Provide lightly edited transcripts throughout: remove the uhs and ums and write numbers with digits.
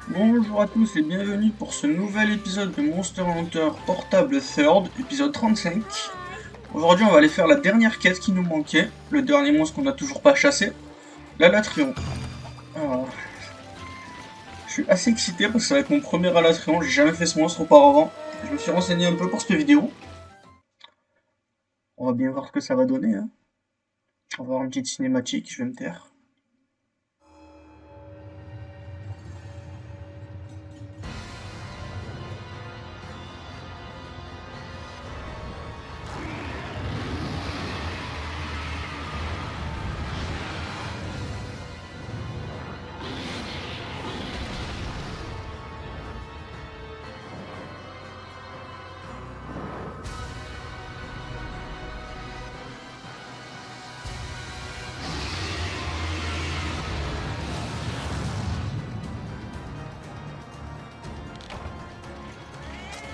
Bonjour à tous et bienvenue pour ce nouvel épisode de Monster Hunter Portable Third, épisode 35. Aujourd'hui on va aller faire la dernière quête qui nous manquait, le dernier monstre qu'on n'a toujours pas chassé, la Latrion. Alors, je suis assez excité parce que ça va être mon premier Alatrion, j'ai jamais fait ce monstre auparavant. Je me suis renseigné un peu pour cette vidéo. On va bien voir ce que ça va donner, hein. On va voir une petite cinématique, je vais me taire.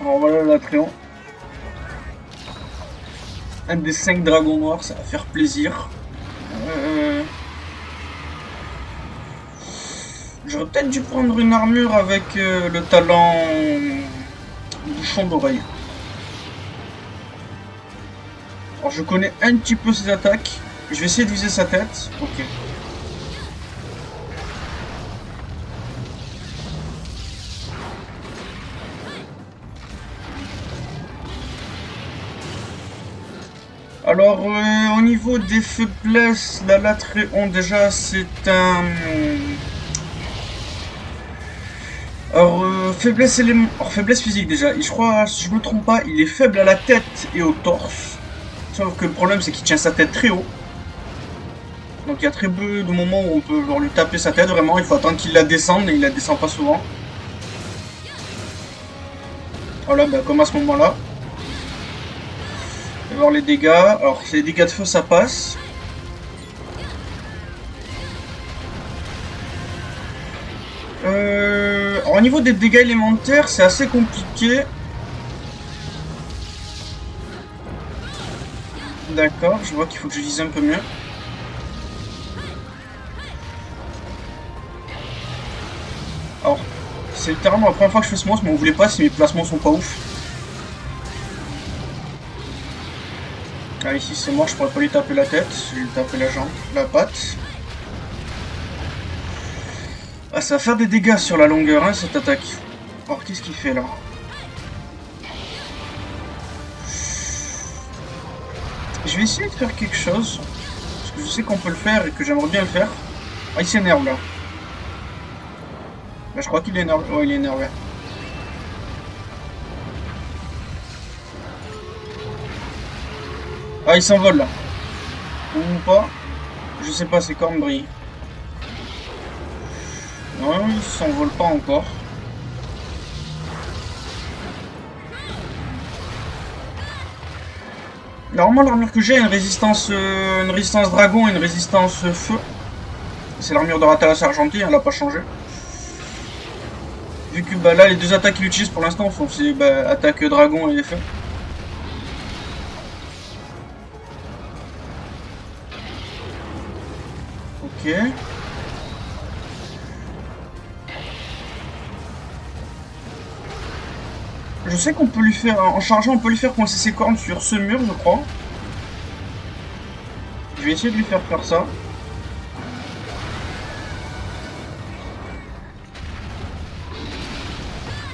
Alors voilà la Latrion. Un des 5 dragons noirs, ça va faire plaisir. Euh, J'aurais peut-être dû prendre une armure avec le talent bouchon d'oreille. Alors je connais un petit peu ses attaques. Je vais essayer de viser sa tête. Ok. Alors au niveau des faiblesses, la Latréon déjà c'est un... Alors faiblesse physique déjà. Et je crois, si je me trompe pas, il est faible à la tête et au torse. Sauf que le problème c'est qu'il tient sa tête très haut. Donc il y a très peu de moments où on peut genre, lui taper sa tête, vraiment, il faut attendre qu'il la descende, et il la descend pas souvent. Voilà, bah, comme à ce moment-là. On va voir les dégâts. Alors, c'est les dégâts de feu, ça passe. Alors, au niveau des dégâts élémentaires, c'est assez compliqué. D'accord, je vois qu'il faut que je vise un peu mieux. Alors, c'est littéralement la première fois que je fais ce monstre, mais on voulait pas si mes placements sont pas ouf. Ah, ici c'est mort, je pourrais pas lui taper la tête, je vais lui taper la jambe, la patte. Ah, ça va faire des dégâts sur la longueur, hein, cette attaque. Alors, qu'est-ce qu'il fait là? Je vais essayer de faire quelque chose, parce que je sais qu'on peut le faire et que j'aimerais bien le faire. Ah, il s'énerve là. Là, je crois qu'il est énervé. Ouais, il est énervé. Ah, il s'envole là. Ou pas. Je sais pas, ses cornes brillent. Non, il s'envole pas encore. Normalement, l'armure que j'ai a une résistance dragon et une résistance feu. C'est l'armure de Ratalas Argenti, elle a pas changé. Vu que bah, là, les deux attaques qu'il utilise pour l'instant, c'est bah, attaque dragon et feu. Ok. Je sais qu'on peut lui faire, en chargeant, on peut lui faire coincer ses cornes sur ce mur, je crois. Je vais essayer de lui faire ça.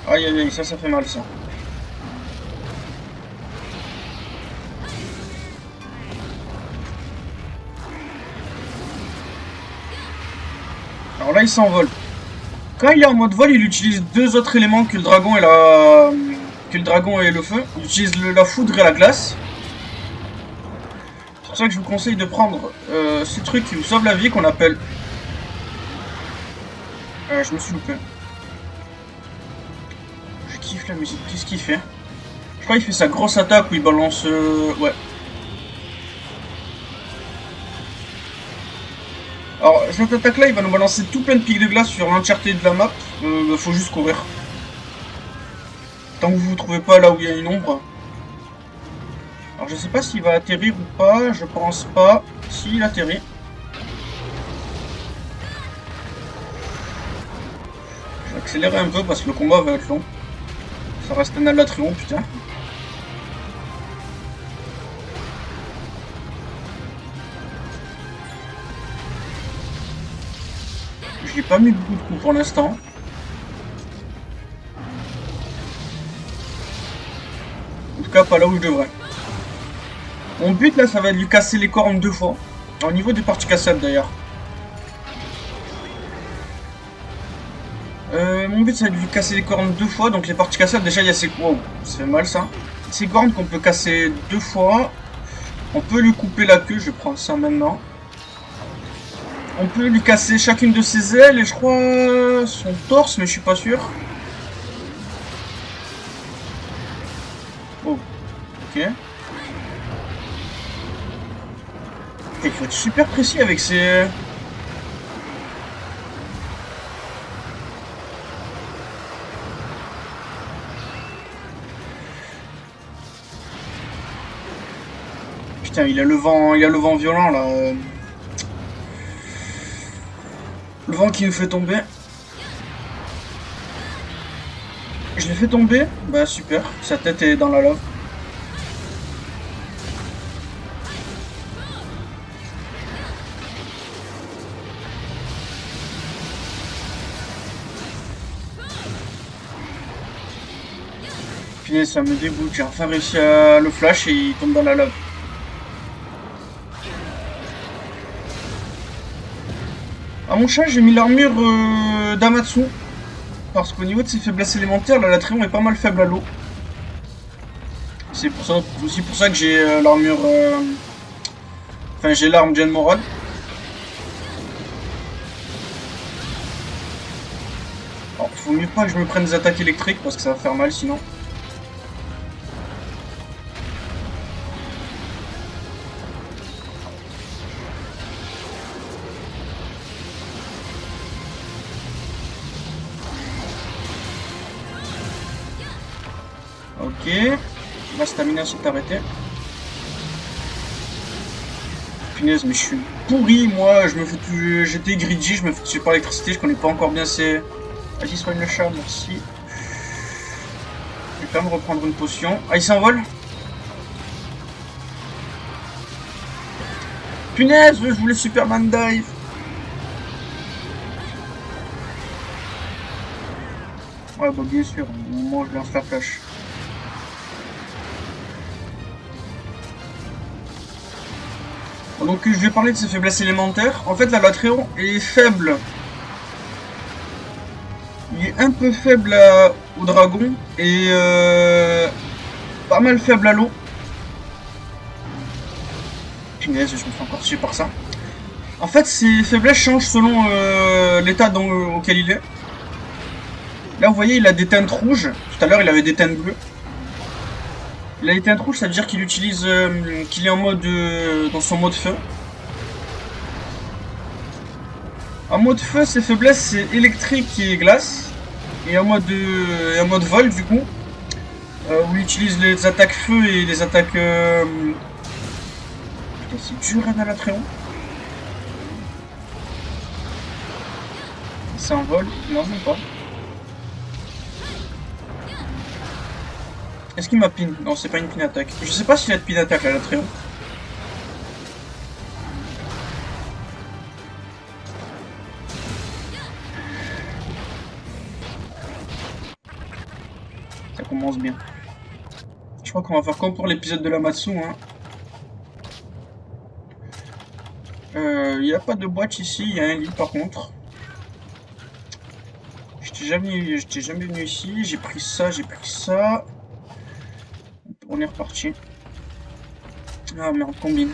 Aïe aïe aïe, ça fait mal ça. Alors là, il s'envole. Quand il est en mode vol, il utilise deux autres éléments que le dragon et le feu. Il utilise la foudre et la glace. C'est pour ça que je vous conseille de prendre ces trucs qui vous sauvent la vie qu'on appelle... je me suis loupé. Je kiffe la musique. Qu'est-ce qu'il fait? Je crois qu'il fait sa grosse attaque où il balance... ouais. Alors, cette attaque-là, il va nous balancer tout plein de pics de glace sur l'entièreté de la map. Faut juste courir. Tant que vous ne trouvez pas là où il y a une ombre. Alors, je sais pas s'il va atterrir ou pas. Je pense pas. S'il atterrit. Je vais accélérer un peu parce que le combat va être long. Ça reste un Alatréon, putain. J'ai pas mis beaucoup de coups pour l'instant. En tout cas, pas là où je devrais. Mon but là, ça va être de lui casser les cornes 2 fois. Au niveau des parties cassables d'ailleurs. Mon but, ça va être de lui casser les cornes 2 fois. Donc les parties cassables, déjà, il y a ces... Wow, ça fait mal ça. Ces cornes qu'on peut casser 2 fois. On peut lui couper la queue, je vais prendre ça maintenant. On peut lui casser chacune de ses ailes et je crois son torse, mais je suis pas sûr. Oh, ok. Il faut être super précis avec ces... Putain, il a le vent violent là. Le vent qui nous fait tomber. Je l'ai fait tomber. Bah super, sa tête est dans la lave. Punaise, ça me dégoûte. J'ai enfin réussi à le flash et il tombe dans la lave. À mon chat, j'ai mis l'armure d'Amatsu. Parce qu'au niveau de ses faiblesses élémentaires, la Latréon est pas mal faible à l'eau. C'est aussi pour ça que j'ai l'armure... Enfin, j'ai l'arme Gen Morad. Alors, faut mieux pas que je me prenne des attaques électriques parce que ça va faire mal sinon. Ok, ma stamina s'est arrêtée. Punaise, mais je suis pourri, moi. J'étais greedy, je me fais tuer par l'électricité, je connais pas encore bien ces... Vas-y, soigne le chat, merci. Je vais quand même reprendre une potion. Ah, il s'envole. Punaise, je voulais Superman dive. Ouais, bah bien sûr, au moment où je lance la flash. Donc je vais parler de ses faiblesses élémentaires. En fait, la Latréon est faible. Il est un peu faible au dragon et pas mal faible à l'eau. Punaise, je me fais encore tuer par ça. En fait, ses faiblesses changent selon l'état auquel il est. Là, vous voyez, il a des teintes rouges. Tout à l'heure, il avait des teintes bleues. Il a des teintes rouges, ça veut dire qu'il utilise, qu'il est en mode, dans son mode feu. En mode feu, ses faiblesses, c'est électrique et glace. Et en mode vol, du coup, où il utilise les attaques feu et les attaques... Putain, c'est dur à Alatréon. Il s'envole. Non, même pas. Est-ce qu'il m'a pin? Non, c'est pas une pin attaque. Je sais pas s'il a de pin attaque, Alatréon. Ça commence bien. Je crois qu'on va faire comme pour l'épisode de l'Amatsu, hein. Il n'y a pas de boîte ici, il y a un lit par contre. J'étais jamais venu ici, j'ai pris ça, j'ai pris ça. On est reparti. Ah merde, combine.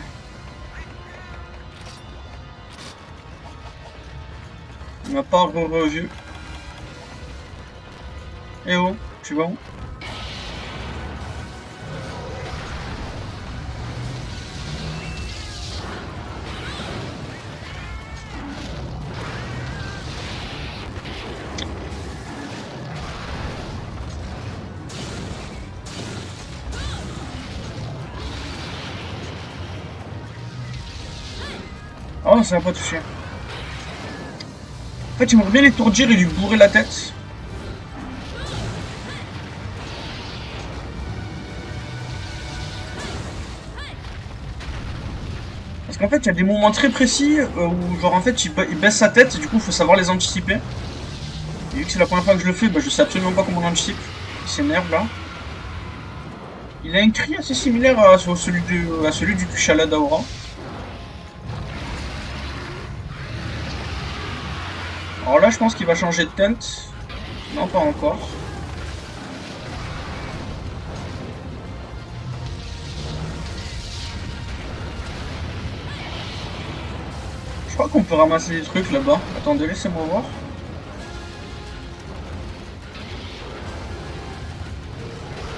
Il m'a pas revu. Eh oh, tu vas où? Oh, ça va pas toucher. En fait, j'aimerais bien l'étourdir et lui bourrer la tête. qu'en fait, il y a des moments très précis où, genre, en fait, il baisse sa tête, et du coup, il faut savoir les anticiper. Et vu que c'est la première fois que je le fais, bah, je sais absolument pas comment on anticipe. Il s'énerve là. Il a un cri assez similaire à celui du Kushala Daora. Alors là, je pense qu'il va changer de teinte. Non, pas encore. Je crois qu'on peut ramasser des trucs là-bas. Attendez, laissez-moi voir.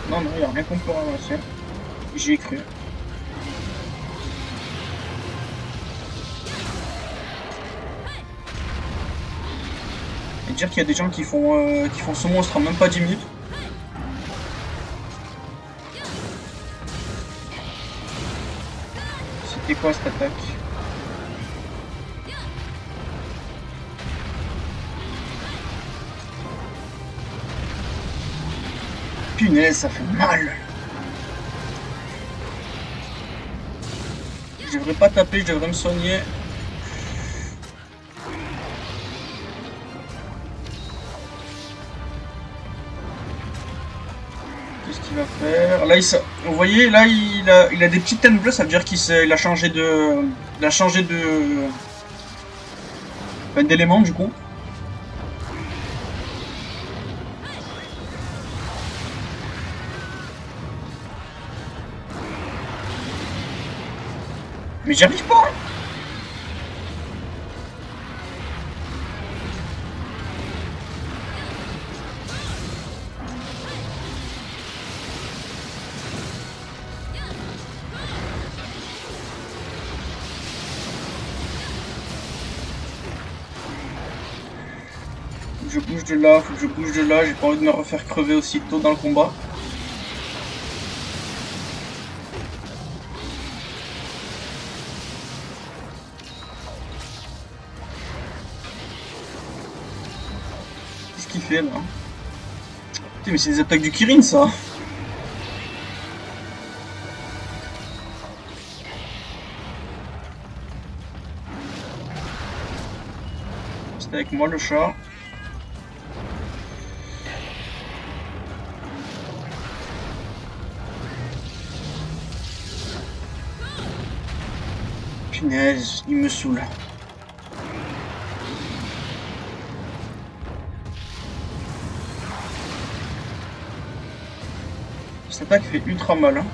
Non, non, il n'y a rien qu'on peut ramasser. J'y ai cru. Et dire qu'il y a des gens qui font ce monstre en même pas 10 minutes. C'était quoi cette attaque? Punaise, ça fait mal. Je devrais pas taper, je devrais me soigner. Qu'est-ce qu'il va faire? Là, vous voyez, là, il a des petites teintes bleues, ça veut dire qu'il a changé de... Il a changé de... d'élément, du coup. Mais j'y arrive pas. Faut que je bouge de là, faut que je bouge de là. J'ai pas envie de me refaire crever aussitôt dans le combat. Qu'est-ce qu'il fait là? Putain, mais c'est des attaques du Kirin ça. C'était avec moi le chat. Punaise, il me saoule. Cette attaque fait ultra mal. Hein.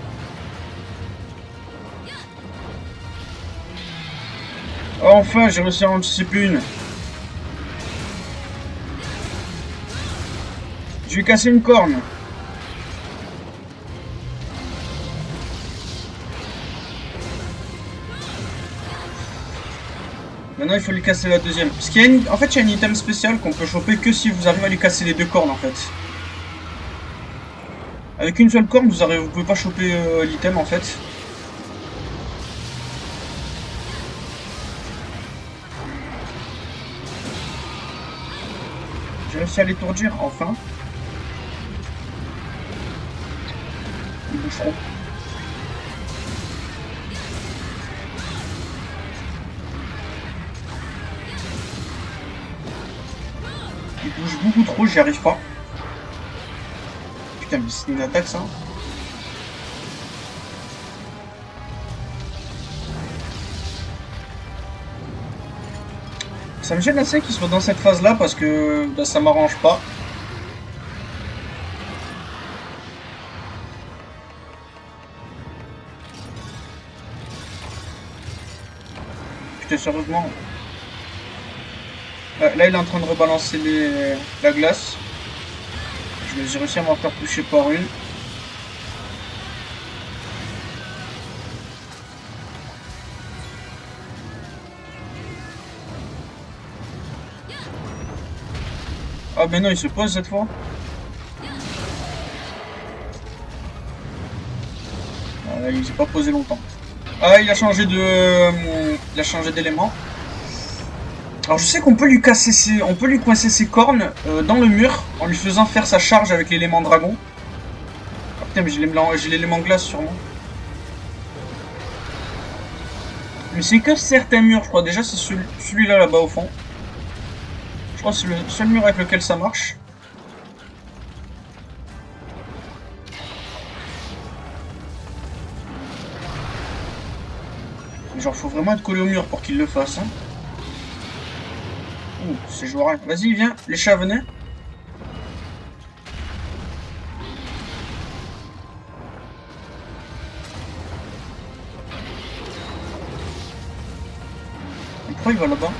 Oh, enfin, j'ai réussi à en anticiper une. Je vais casser une corne. Maintenant, il faut lui casser la deuxième. Parce qu'il y a en fait, il y a un item spécial qu'on peut choper que si vous arrivez à lui casser les deux cornes, en fait. Avec une seule corne, vous pouvez pas choper l'item, en fait. J'ai réussi à l'étourdir, enfin. Il bouge trop. Il bouge beaucoup trop, j'y arrive pas. Putain, mais c'est une attaque, ça. Ça me gêne assez qu'il soit dans cette phase-là parce que bah, ça m'arrange pas. Putain, sérieusement. Là, il est en train de rebalancer la glace. J'ai réussi à m'en faire toucher par une. Ah, mais non, il se pose cette fois. Ah, il s'est pas posé longtemps. Ah, il a changé d'élément. Alors je sais qu'on peut lui on peut lui coincer ses cornes dans le mur en lui faisant faire sa charge avec l'élément dragon. Ah putain, mais j'ai l'élément glace sur moi. Mais c'est que certains murs, je crois. Déjà, c'est celui-là là-bas au fond. Je crois que c'est le seul mur avec lequel ça marche. Mais genre, faut vraiment être collé au mur pour qu'il le fasse. Hein. Ouh, c'est joueur. Vas-y, viens. Les chats, venez. Et pourquoi il va là-bas?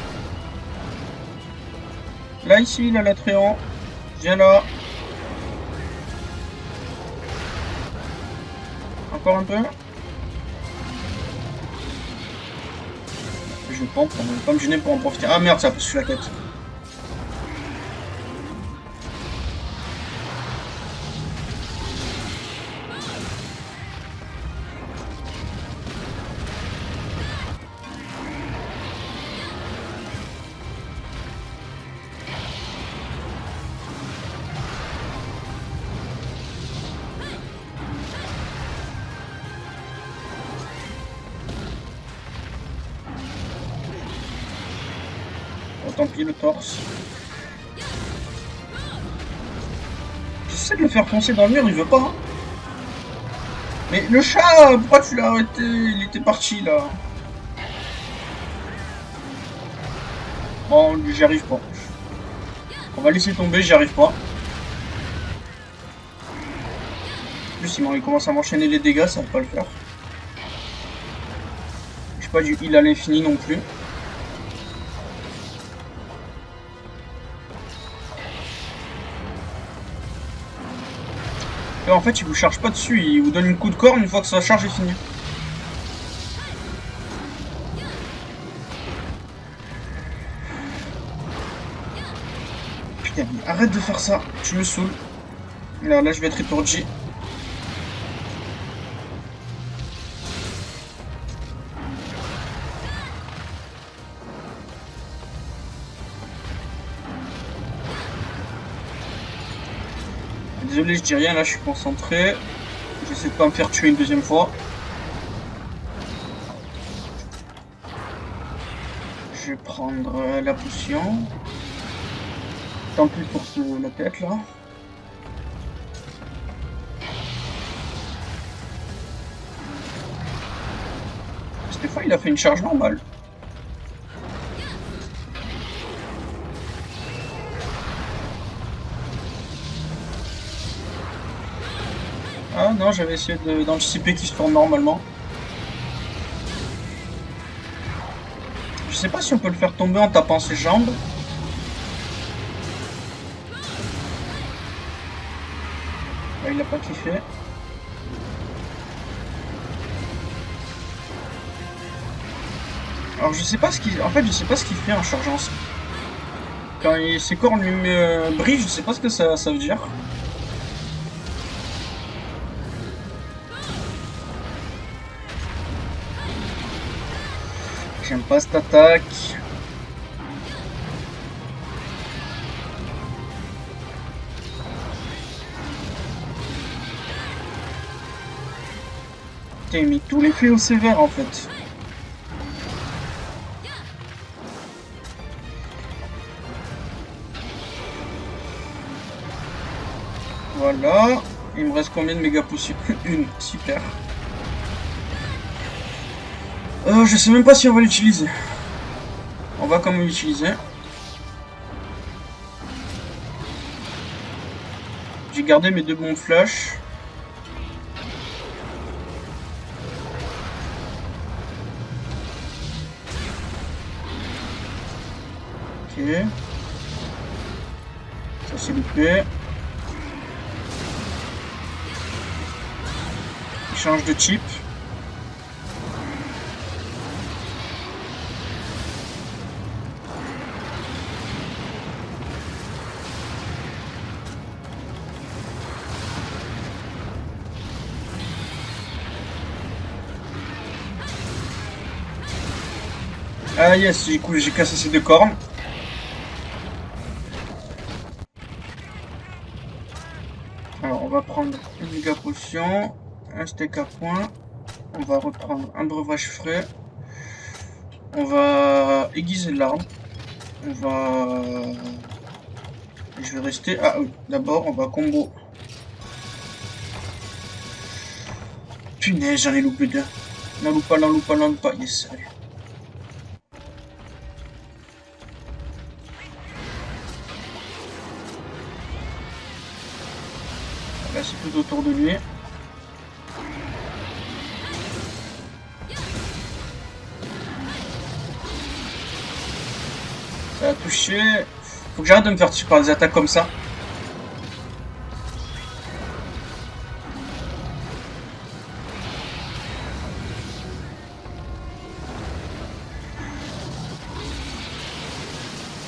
Là, ici, il a la Tréant. Viens là. Encore un peu. Je vais pas en prendre. Je vais pas me gêner pour en profiter. Ah merde, ça a poussé la quête. Oh, tant pis, le torse. J'essaie de le faire foncer dans le mur, il veut pas. Hein. Mais le chat, pourquoi tu l'as arrêté? Il était parti là. Bon, j'y arrive pas. On va laisser tomber, j'y arrive pas. En plus, il commence à m'enchaîner les dégâts, ça va pas le faire. J'ai pas du heal à l'infini non plus. Là, en fait, il vous charge pas dessus, il vous donne une coup de corne une fois que sa charge est finie. Putain, mais arrête de faire ça, tu me saoules. Là, je vais être étourdi. Désolé, je dis rien, là, je suis concentré. J'essaie de pas me faire tuer une deuxième fois. Je vais prendre la potion. Tant pis pour la tête, là. Cette fois, il a fait une charge normale. Ah non, j'avais essayé d'anticiper qu'il se tourne normalement. Je sais pas si on peut le faire tomber en tapant ses jambes. Là, il a pas kiffé. Alors je sais pas ce qu'il... En fait, je sais pas ce qu'il fait en chargeant. Quand ses cornes lui brillent, je sais pas ce que ça veut dire. J'aime pas cette attaque. Putain, il met tous les fléaux sévères en fait. Voilà. Il me reste combien de méga potions? Une, super. Je sais même pas si on va l'utiliser. On va quand même l'utiliser. J'ai gardé mes deux bombes flash. Ok. Ça c'est l'épée. Il change de type. Ah yes, du coup j'ai cassé ces deux cornes. Alors on va prendre une méga potion, un steak à point. On va reprendre un breuvage frais. On va aiguiser l'arme. On va... Je vais rester... Ah oui, d'abord on va combo. Punaise, j'en ai loupé deux. N'en loupe pas, n'en loupe pas, n'en loupe pas. Yes, allez. Là c'est tout autour de lui. Ça a touché. Faut que j'arrête de me faire tuer par des attaques comme ça.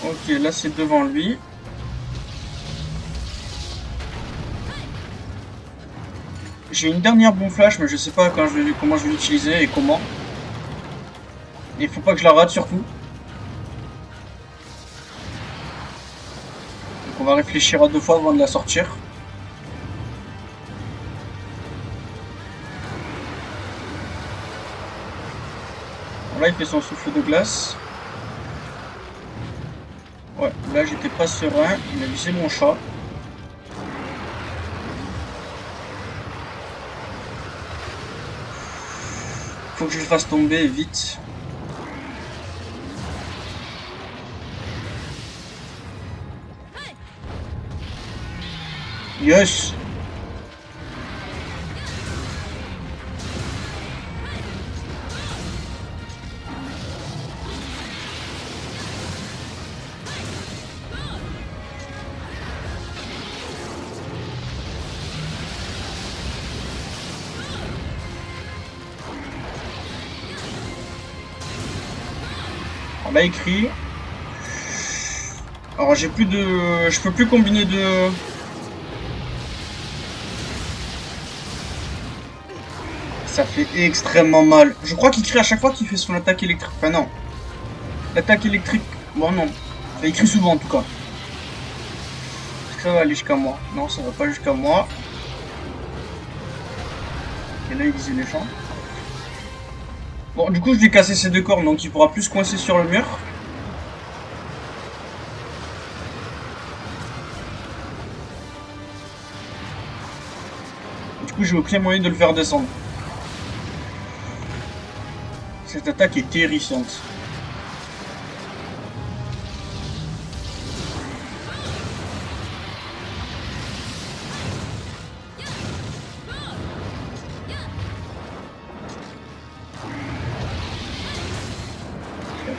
Ok, là c'est devant lui. J'ai une dernière bombe flash, mais je sais pas comment je vais l'utiliser et comment. Il faut pas que je la rate surtout. Donc on va réfléchir à deux fois avant de la sortir. Là il fait son souffle de glace. Ouais, là j'étais pas serein, il a visé mon chat. Faut que je le fasse tomber vite. Yes! On l'a écrit. Alors j'ai plus de... Je peux plus combiner de... Ça fait extrêmement mal. Je crois qu'il crie à chaque fois qu'il fait son attaque électrique. Enfin non. L'attaque électrique... Bon non. Il crie souvent en tout cas. Est-ce que ça va aller jusqu'à moi? Non, ça va pas jusqu'à moi. Et là il disait les gens. Bon, du coup je vais casser ces deux cornes, donc il pourra plus se coincer sur le mur. Du coup j'ai aucun moyen de le faire descendre. Cette attaque est terrifiante.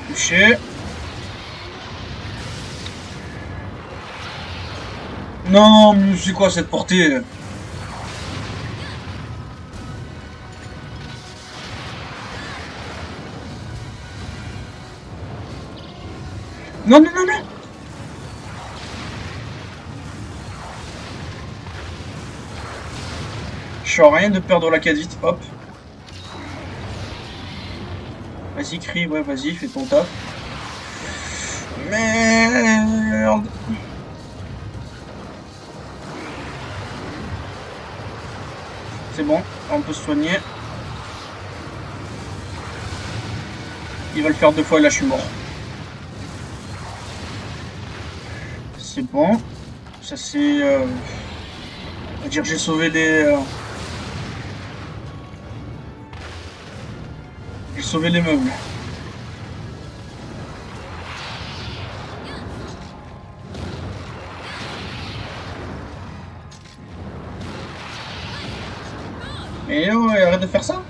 Touché. Non, mais c'est quoi cette portée? Non, non, non, non. Je suis en rien de perdre la quête vite. Hop. Vas-y, crie, ouais, vas-y, fais ton taf. Merde. C'est bon, on peut se soigner. Il va le faire deux fois et là je suis mort. C'est bon. Ça c'est... on va dire j'ai sauvé des... J'ai sauvé les meubles. Et ouais, arrête de faire ça.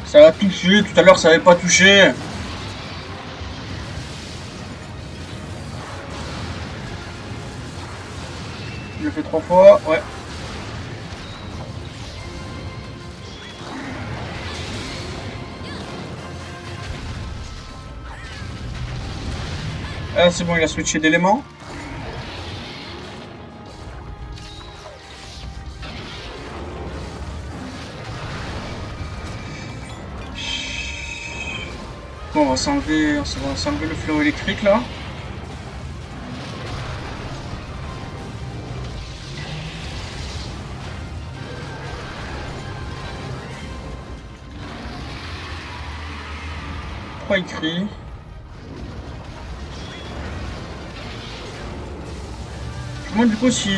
Ça a touché, tout à l'heure ça avait pas touché. Je le fais trois fois, ouais. Ah c'est bon, il a switché d'éléments. Bon, on va s'enlever le flot électrique là. pas écrit. Moi du coup si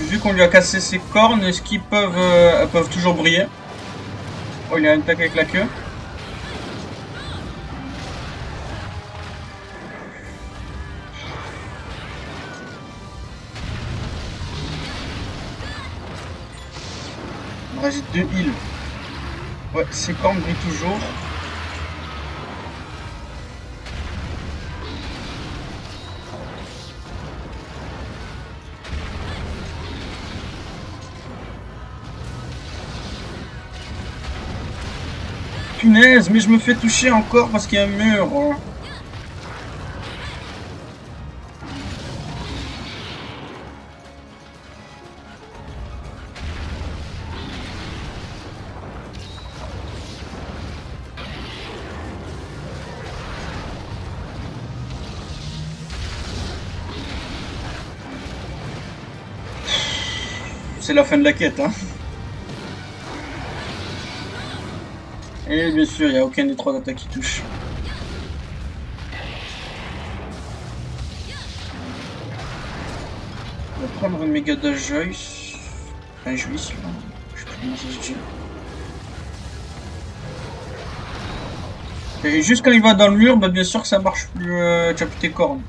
vu qu'on lui a cassé ses cornes, est-ce qu'ils peuvent elles peuvent toujours briller? Oh, il a une attaque avec la queue. Il me reste 2 heals. Ouais, ses cornes brillent toujours. Punaise, mais je me fais toucher encore parce qu'il y a un mur. C'est la fin de la quête, hein. Et bien sûr, il n'y a aucun des 3 attaques qui touche. On va prendre un méga dash Joyce. Enfin, Joyce, là. Je sais plus comment ça se dit. Et juste quand il va dans le mur, bah bien sûr que ça marche plus. Tu as plus tes cornes.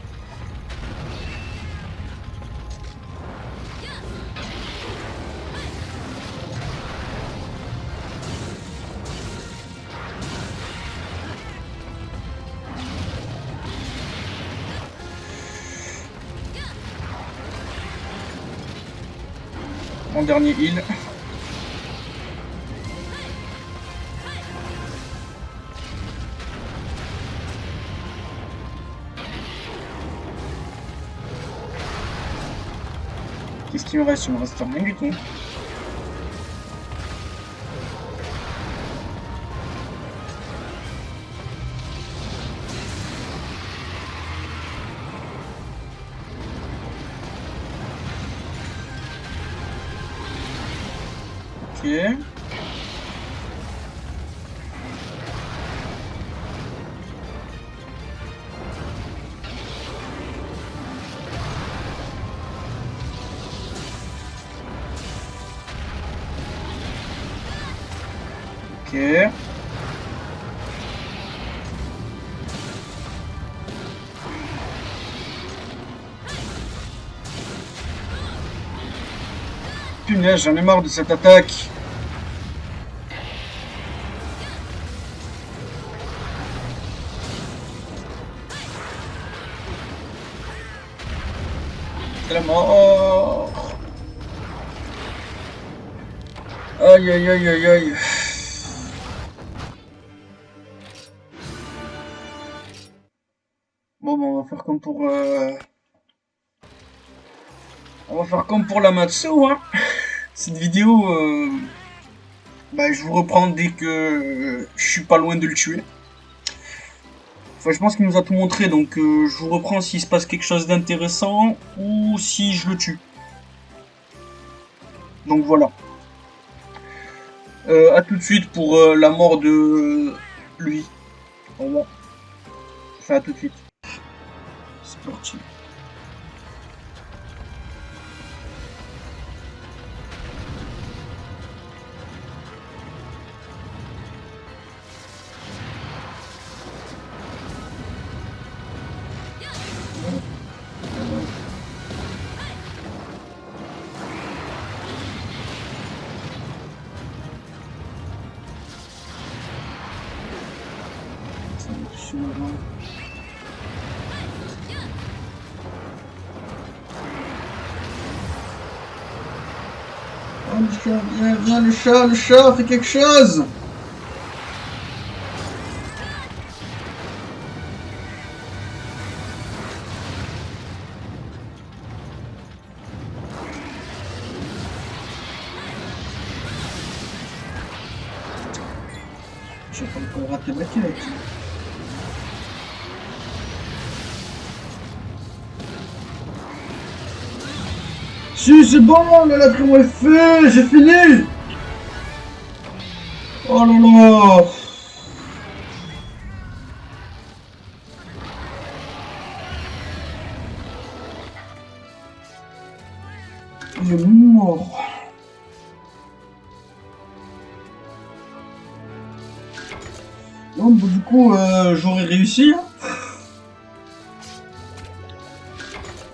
Mon dernier heal. Qu'est-ce qu'il me reste? Il me reste rien du tout. Ok. Ok. Punaise, j'en ai marre de cette attaque. C'est la mort. Aïe aïe aïe aïe aïe. Bon, on va faire comme pour on va faire comme pour la Matsu, hein. Cette vidéo, bah, je vous reprends dès que je suis pas loin de le tuer. Enfin, je pense qu'il nous a tout montré, donc je vous reprends s'il se passe quelque chose d'intéressant ou si je le tue. Donc voilà. A tout de suite pour la mort de lui. Au revoir. Enfin, à tout de suite. C'est parti. Oh, le chat, viens, viens, le chat, fais quelque chose! J'ai pas encore raté ma quête. Si, c'est bon, le latrimo est fait, j'ai fini! Oh là là! Il est mort. Donc du coup, j'aurais réussi.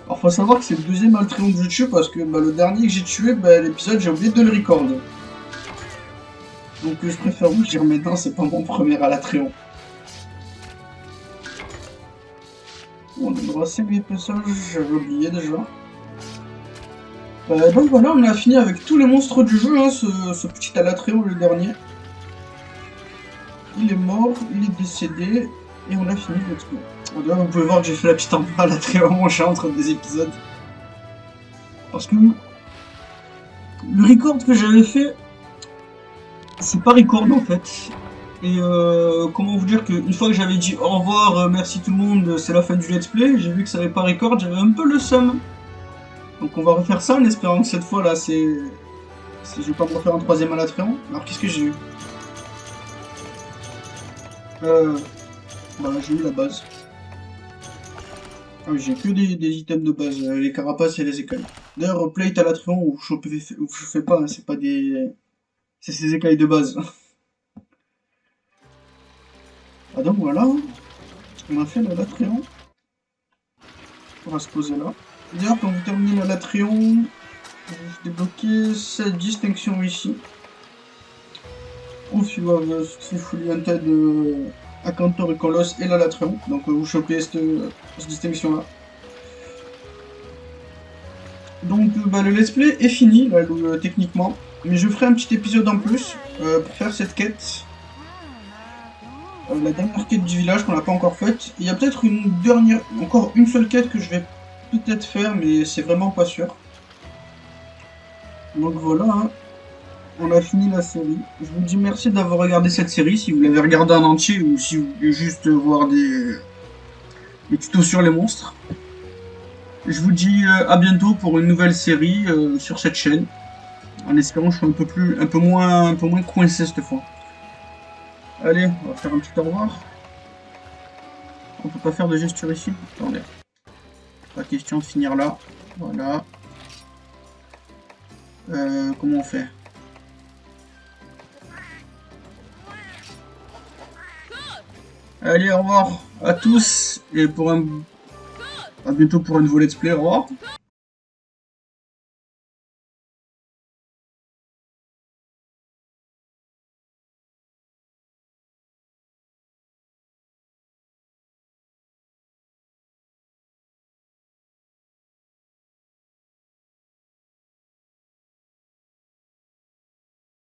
Alors faut savoir que c'est le deuxième Altréon que je tue parce que le dernier que j'ai tué, l'épisode j'ai oublié de le record. Donc je préfère vous dire maintenant, c'est pas mon premier Alatréon. On a le droit à 5 passages, j'avais oublié déjà. Donc voilà, on a fini avec tous les monstres du jeu, hein, ce petit Alatréon le dernier. Il est mort, il est décédé, et on a fini le truc. Là, vous pouvez voir que j'ai fait la petite empreinte Alatréon en chat entre des épisodes. Parce que le record que j'avais fait, c'est pas record en fait. Et comment vous dire qu'une fois que j'avais dit au revoir, merci tout le monde, c'est la fin du let's play, j'ai vu que ça avait pas record, j'avais un peu le seum. Donc on va refaire ça en espérant que cette fois là je vais pas me refaire un troisième Alatréon. Alors qu'est-ce que j'ai eu j'ai eu la base. Ah oui, j'ai que des items de base, les carapaces et les écailles. D'ailleurs, plate Alatréon ou je fais pas, hein, c'est pas des... C'est ces écailles de base. Ah donc voilà, hein. On a fait l'Alatréon. On va se poser là. D'ailleurs, quand vous terminez l'Alatréon, vous débloquez cette distinction ici. If you have successfully entered Akantor et Colosse et l'Alatréon. Donc vous chopez cette distinction là. Donc le let's play est fini là, techniquement. Mais je ferai un petit épisode en plus pour faire cette quête. La dernière quête du village qu'on n'a pas encore faite. Il y a peut-être encore une seule quête que je vais peut-être faire, mais c'est vraiment pas sûr. Donc voilà, hein. On a fini la série. Je vous dis merci d'avoir regardé cette série, si vous l'avez regardée en entier ou si vous voulez juste voir des tutos sur les monstres. Je vous dis à bientôt pour une nouvelle série sur cette chaîne. En espérant que je sois un peu moins coincé cette fois. Allez, on va faire un petit au revoir. On peut pas faire de gesture ici. Attendez. Pas question de finir là. Voilà. Comment on fait? Allez, au revoir à tous et à bientôt pour un nouveau let's play. Au revoir.